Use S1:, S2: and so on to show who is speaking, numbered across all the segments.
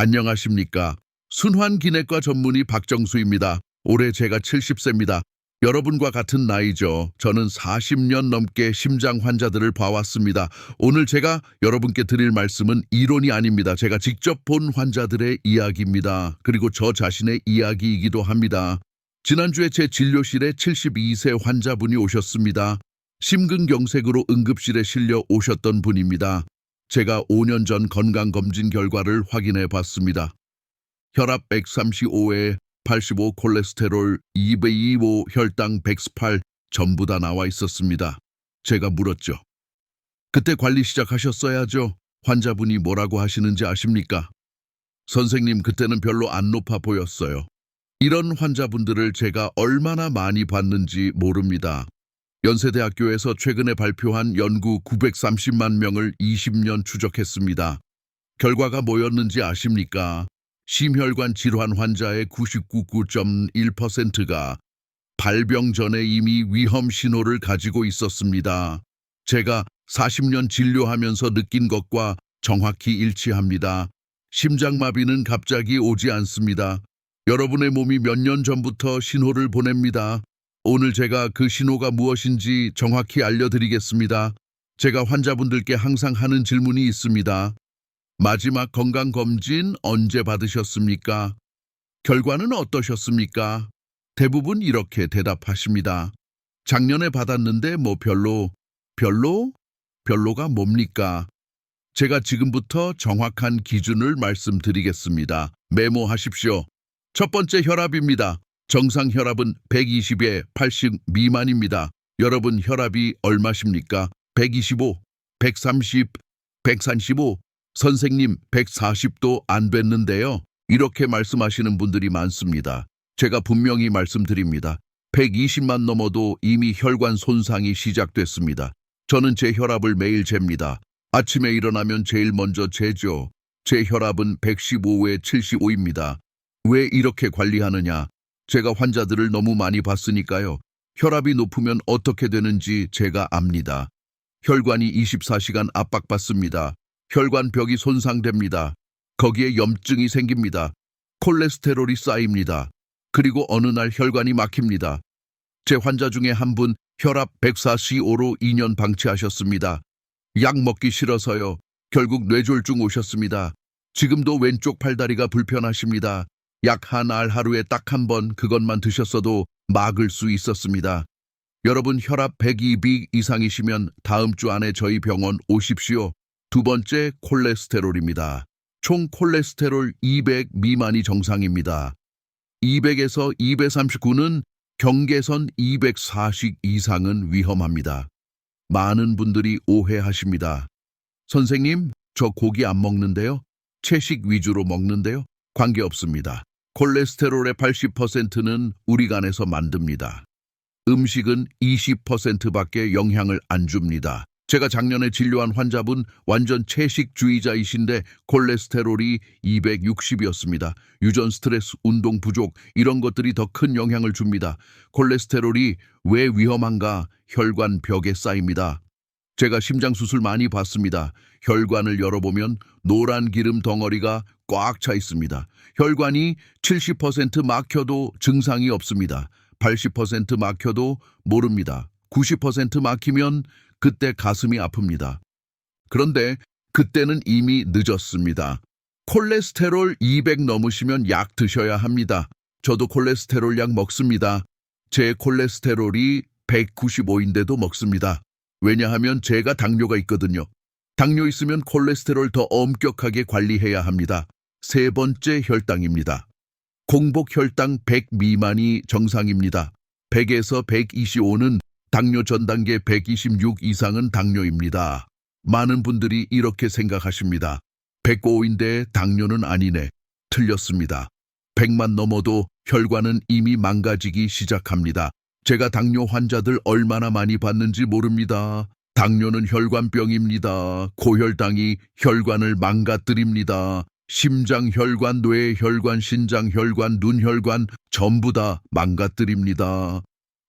S1: 안녕하십니까. 순환기내과 전문의 박정수입니다. 올해 제가 70세입니다. 여러분과 같은 나이죠. 저는 40년 넘게 심장 환자들을 봐왔습니다. 오늘 제가 여러분께 드릴 말씀은 이론이 아닙니다. 제가 직접 본 환자들의 이야기입니다. 그리고 저 자신의 이야기이기도 합니다. 지난주에 제 진료실에 72세 환자분이 오셨습니다. 심근경색으로 응급실에 실려 오셨던 분입니다. 제가 5년 전 건강검진 결과를 확인해 봤습니다. 혈압 135에 85 콜레스테롤 225 혈당 118 전부 다 나와 있었습니다. 제가 물었죠. 그때 관리 시작하셨어야죠. 환자분이 뭐라고 하시는지 아십니까? 선생님, 그때는 별로 안 높아 보였어요. 이런 환자분들을 제가 얼마나 많이 봤는지 모릅니다. 연세대학교에서 최근에 발표한 연구 930만 명을 20년 추적했습니다. 결과가 뭐였는지 아십니까? 심혈관 질환 환자의 99.1%가 발병 전에 이미 위험 신호를 가지고 있었습니다. 제가 40년 진료하면서 느낀 것과 정확히 일치합니다. 심장마비는 갑자기 오지 않습니다. 여러분의 몸이 몇 년 전부터 신호를 보냅니다. 오늘 제가 그 신호가 무엇인지 정확히 알려드리겠습니다. 제가 환자분들께 항상 하는 질문이 있습니다. 마지막 건강검진 언제 받으셨습니까? 결과는 어떠셨습니까? 대부분 이렇게 대답하십니다. 작년에 받았는데 별로가 뭡니까? 제가 지금부터 정확한 기준을 말씀드리겠습니다. 메모하십시오. 첫 번째 혈압입니다. 정상 혈압은 120에 80 미만입니다. 여러분 혈압이 얼마십니까? 125, 130, 135, 선생님 140도 안 됐는데요. 이렇게 말씀하시는 분들이 많습니다. 제가 분명히 말씀드립니다. 120만 넘어도 이미 혈관 손상이 시작됐습니다. 저는 제 혈압을 매일 잽니다. 아침에 일어나면 제일 먼저 재죠. 제 혈압은 115에 75입니다. 왜 이렇게 관리하느냐? 제가 환자들을 너무 많이 봤으니까요. 혈압이 높으면 어떻게 되는지 제가 압니다. 혈관이 24시간 압박받습니다. 혈관벽이 손상됩니다. 거기에 염증이 생깁니다. 콜레스테롤이 쌓입니다. 그리고 어느 날 혈관이 막힙니다. 제 환자 중에 한 분 혈압 145로 2년 방치하셨습니다. 약 먹기 싫어서요. 결국 뇌졸중 오셨습니다. 지금도 왼쪽 팔다리가 불편하십니다. 약 한 알 하루에 딱 한 번 그것만 드셨어도 막을 수 있었습니다. 여러분 혈압 102 이상이시면 다음 주 안에 저희 병원 오십시오. 두 번째 콜레스테롤입니다. 총 콜레스테롤 200 미만이 정상입니다. 200에서 239는 경계선 240 이상은 위험합니다. 많은 분들이 오해하십니다. 선생님, 저 고기 안 먹는데요? 채식 위주로 먹는데요? 관계없습니다. 콜레스테롤의 80%는 우리 간에서 만듭니다. 음식은 20%밖에 영향을 안 줍니다. 제가 작년에 진료한 환자분 완전 채식주의자이신데 콜레스테롤이 260이었습니다. 유전 스트레스, 운동 부족 이런 것들이 더 큰 영향을 줍니다. 콜레스테롤이 왜 위험한가? 혈관 벽에 쌓입니다. 제가 심장 수술 많이 받습니다. 혈관을 열어보면 노란 기름 덩어리가 꽉 차 있습니다. 혈관이 70% 막혀도 증상이 없습니다. 80% 막혀도 모릅니다. 90% 막히면 그때 가슴이 아픕니다. 그런데 그때는 이미 늦었습니다. 콜레스테롤 200 넘으시면 약 드셔야 합니다. 저도 콜레스테롤 약 먹습니다. 제 콜레스테롤이 195인데도 먹습니다. 왜냐하면 제가 당뇨가 있거든요. 당뇨 있으면 콜레스테롤 더 엄격하게 관리해야 합니다. 세 번째 혈당입니다. 공복 혈당 100 미만이 정상입니다. 100에서 125는 당뇨 전 단계, 126 이상은 당뇨입니다. 많은 분들이 이렇게 생각하십니다. 105인데 당뇨는 아니네. 틀렸습니다. 100만 넘어도 혈관은 이미 망가지기 시작합니다. 제가 당뇨 환자들 얼마나 많이 봤는지 모릅니다. 당뇨는 혈관병입니다. 고혈당이 혈관을 망가뜨립니다. 심장혈관, 뇌혈관, 신장혈관, 눈혈관 전부 다 망가뜨립니다.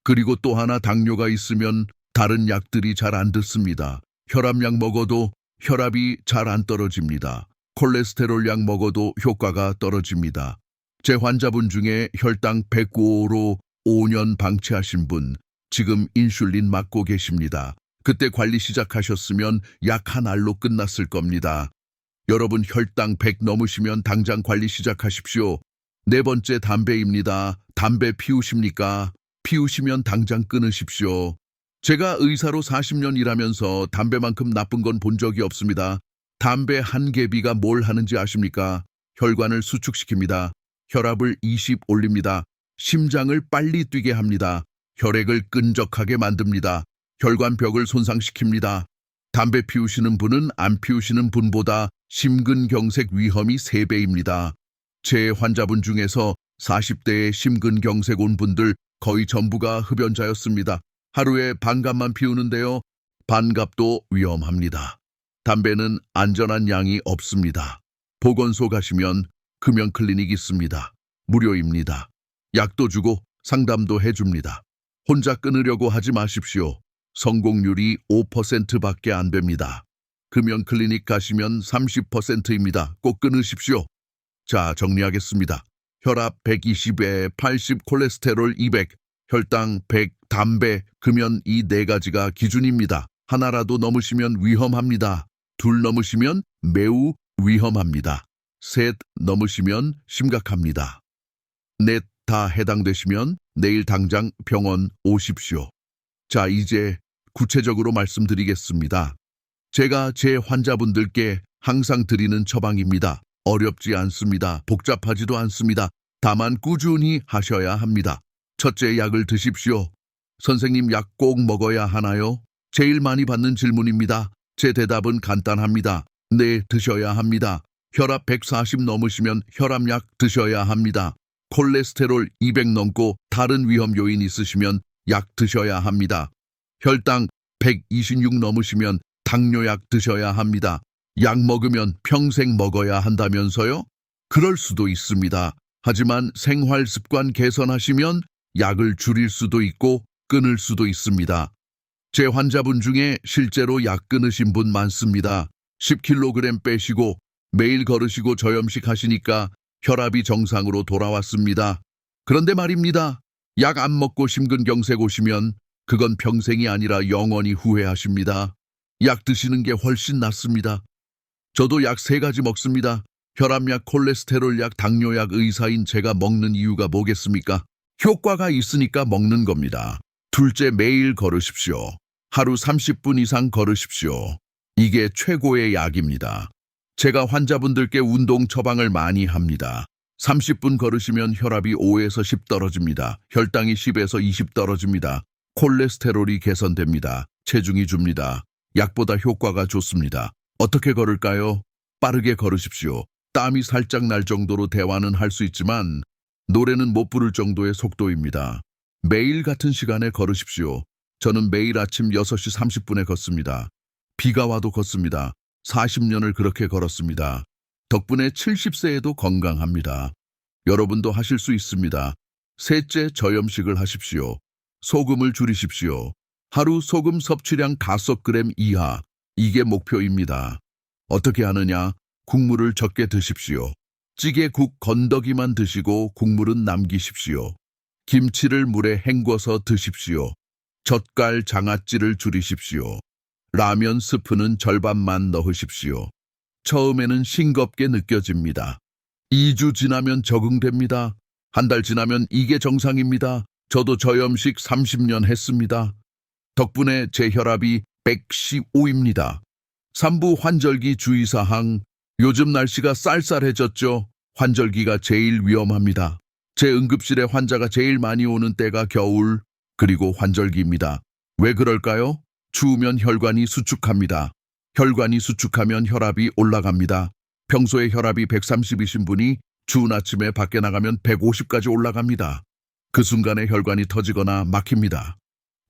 S1: 그리고 또 하나 당뇨가 있으면 다른 약들이 잘 안 듣습니다. 혈압약 먹어도 혈압이 잘 안 떨어집니다. 콜레스테롤 약 먹어도 효과가 떨어집니다. 제 환자분 중에 혈당 109로 5년 방치하신 분, 지금 인슐린 맞고 계십니다. 그때 관리 시작하셨으면 약 한 알로 끝났을 겁니다. 여러분 혈당 100 넘으시면 당장 관리 시작하십시오. 네 번째 담배입니다. 담배 피우십니까? 피우시면 당장 끊으십시오. 제가 의사로 40년 일하면서 담배만큼 나쁜 건 본 적이 없습니다. 담배 한 개비가 뭘 하는지 아십니까? 혈관을 수축시킵니다. 혈압을 20 올립니다. 심장을 빨리 뛰게 합니다. 혈액을 끈적하게 만듭니다. 혈관벽을 손상시킵니다. 담배 피우시는 분은 안 피우시는 분보다 심근경색 위험이 3배입니다. 제 환자분 중에서 40대에 심근경색 온 분들 거의 전부가 흡연자였습니다. 하루에 반갑만 피우는데요. 반갑도 위험합니다. 담배는 안전한 양이 없습니다. 보건소 가시면 금연클리닉 있습니다. 무료입니다. 약도 주고 상담도 해줍니다. 혼자 끊으려고 하지 마십시오. 성공률이 5%밖에 안 됩니다. 금연클리닉 가시면 30%입니다. 꼭 끊으십시오. 자, 정리하겠습니다. 혈압 120에 80, 콜레스테롤 200, 혈당 100, 담배, 금연 이 4가지가 기준입니다. 하나라도 넘으시면 위험합니다. 둘 넘으시면 매우 위험합니다. 셋 넘으시면 심각합니다. 넷 다 해당되시면 내일 당장 병원 오십시오. 자, 이제 구체적으로 말씀드리겠습니다. 제가 제 환자분들께 항상 드리는 처방입니다. 어렵지 않습니다. 복잡하지도 않습니다. 다만 꾸준히 하셔야 합니다. 첫째, 약을 드십시오. 선생님, 약 꼭 먹어야 하나요? 제일 많이 받는 질문입니다. 제 대답은 간단합니다. 네, 드셔야 합니다. 혈압 140 넘으시면 혈압약 드셔야 합니다. 콜레스테롤 200 넘고 다른 위험 요인 있으시면 약 드셔야 합니다. 혈당 126 넘으시면 당뇨약 드셔야 합니다. 약 먹으면 평생 먹어야 한다면서요? 그럴 수도 있습니다. 하지만 생활 습관 개선하시면 약을 줄일 수도 있고 끊을 수도 있습니다. 제 환자분 중에 실제로 약 끊으신 분 많습니다. 10kg 빼시고 매일 걸으시고 저염식 하시니까 혈압이 정상으로 돌아왔습니다. 그런데 말입니다. 약 안 먹고 심근경색 오시면 그건 평생이 아니라 영원히 후회하십니다. 약 드시는 게 훨씬 낫습니다. 저도 약 3가지 먹습니다. 혈압약, 콜레스테롤 약, 당뇨약. 의사인 제가 먹는 이유가 뭐겠습니까? 효과가 있으니까 먹는 겁니다. 둘째, 매일 걸으십시오. 하루 30분 이상 걸으십시오. 이게 최고의 약입니다. 제가 환자분들께 운동 처방을 많이 합니다. 30분 걸으시면 혈압이 5에서 10 떨어집니다. 혈당이 10에서 20 떨어집니다. 콜레스테롤이 개선됩니다. 체중이 줍니다. 약보다 효과가 좋습니다. 어떻게 걸을까요? 빠르게 걸으십시오. 땀이 살짝 날 정도로 대화는 할 수 있지만 노래는 못 부를 정도의 속도입니다. 매일 같은 시간에 걸으십시오. 저는 매일 아침 6시 30분에 걷습니다. 비가 와도 걷습니다. 40년을 그렇게 걸었습니다. 덕분에 70세에도 건강합니다. 여러분도 하실 수 있습니다. 셋째, 저염식을 하십시오. 소금을 줄이십시오. 하루 소금 섭취량 5g 이하. 이게 목표입니다. 어떻게 하느냐? 국물을 적게 드십시오. 찌개, 국, 건더기만 드시고 국물은 남기십시오. 김치를 물에 헹궈서 드십시오. 젓갈, 장아찌를 줄이십시오. 라면 스프는 절반만 넣으십시오. 처음에는 싱겁게 느껴집니다. 2주 지나면 적응됩니다. 한 달 지나면 이게 정상입니다. 저도 저염식 30년 했습니다. 덕분에 제 혈압이 115입니다. 3부 환절기 주의사항. 요즘 날씨가 쌀쌀해졌죠. 환절기가 제일 위험합니다. 제 응급실에 환자가 제일 많이 오는 때가 겨울, 그리고 환절기입니다. 왜 그럴까요? 추우면 혈관이 수축합니다. 혈관이 수축하면 혈압이 올라갑니다. 평소에 혈압이 130이신 분이 추운 아침에 밖에 나가면 150까지 올라갑니다. 그 순간에 혈관이 터지거나 막힙니다.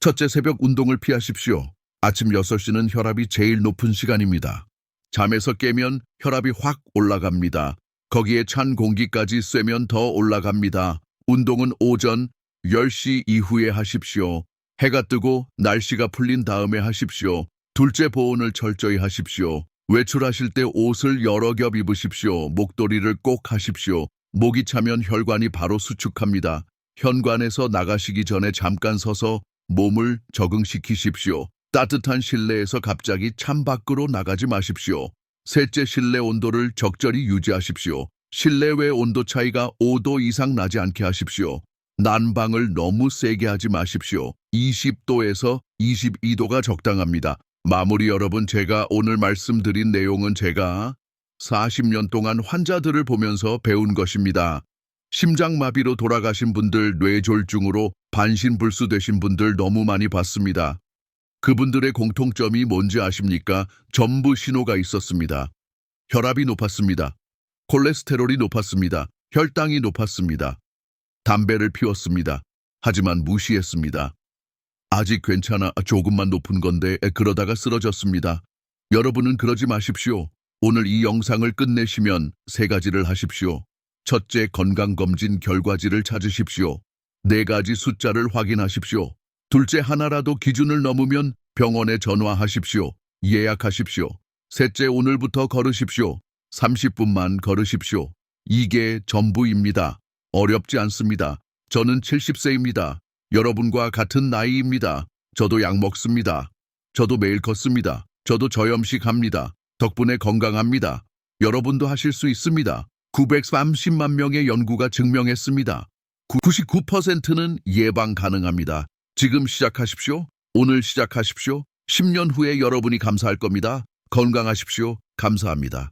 S1: 첫째, 새벽 운동을 피하십시오. 아침 6시는 혈압이 제일 높은 시간입니다. 잠에서 깨면 혈압이 확 올라갑니다. 거기에 찬 공기까지 쐬면 더 올라갑니다. 운동은 오전 10시 이후에 하십시오. 해가 뜨고 날씨가 풀린 다음에 하십시오. 둘째, 보온을 철저히 하십시오. 외출하실 때 옷을 여러 겹 입으십시오. 목도리를 꼭 하십시오. 목이 차면 혈관이 바로 수축합니다. 현관에서 나가시기 전에 잠깐 서서 몸을 적응시키십시오. 따뜻한 실내에서 갑자기 창 밖으로 나가지 마십시오. 셋째, 실내 온도를 적절히 유지하십시오. 실내외 온도 차이가 5도 이상 나지 않게 하십시오. 난방을 너무 세게 하지 마십시오. 20도에서 22도가 적당합니다. 마무리 여러분, 제가 오늘 말씀드린 내용은 제가 40년 동안 환자들을 보면서 배운 것입니다. 심장마비로 돌아가신 분들, 뇌졸중으로 반신불수되신 분들 너무 많이 봤습니다. 그분들의 공통점이 뭔지 아십니까? 전부 신호가 있었습니다. 혈압이 높았습니다. 콜레스테롤이 높았습니다. 혈당이 높았습니다. 담배를 피웠습니다. 하지만 무시했습니다. 아직 괜찮아, 조금만 높은 건데, 그러다가 쓰러졌습니다. 여러분은 그러지 마십시오. 오늘 이 영상을 끝내시면 3가지를 하십시오. 첫째, 건강검진 결과지를 찾으십시오. 4가지 숫자를 확인하십시오. 둘째, 하나라도 기준을 넘으면 병원에 전화하십시오. 예약하십시오. 셋째, 오늘부터 걸으십시오. 30분만 걸으십시오. 이게 전부입니다. 어렵지 않습니다. 저는 70세입니다. 여러분과 같은 나이입니다. 저도 약 먹습니다. 저도 매일 걷습니다. 저도 저염식합니다. 덕분에 건강합니다. 여러분도 하실 수 있습니다. 930만 명의 연구가 증명했습니다. 99%는 예방 가능합니다. 지금 시작하십시오. 오늘 시작하십시오. 10년 후에 여러분이 감사할 겁니다. 건강하십시오. 감사합니다.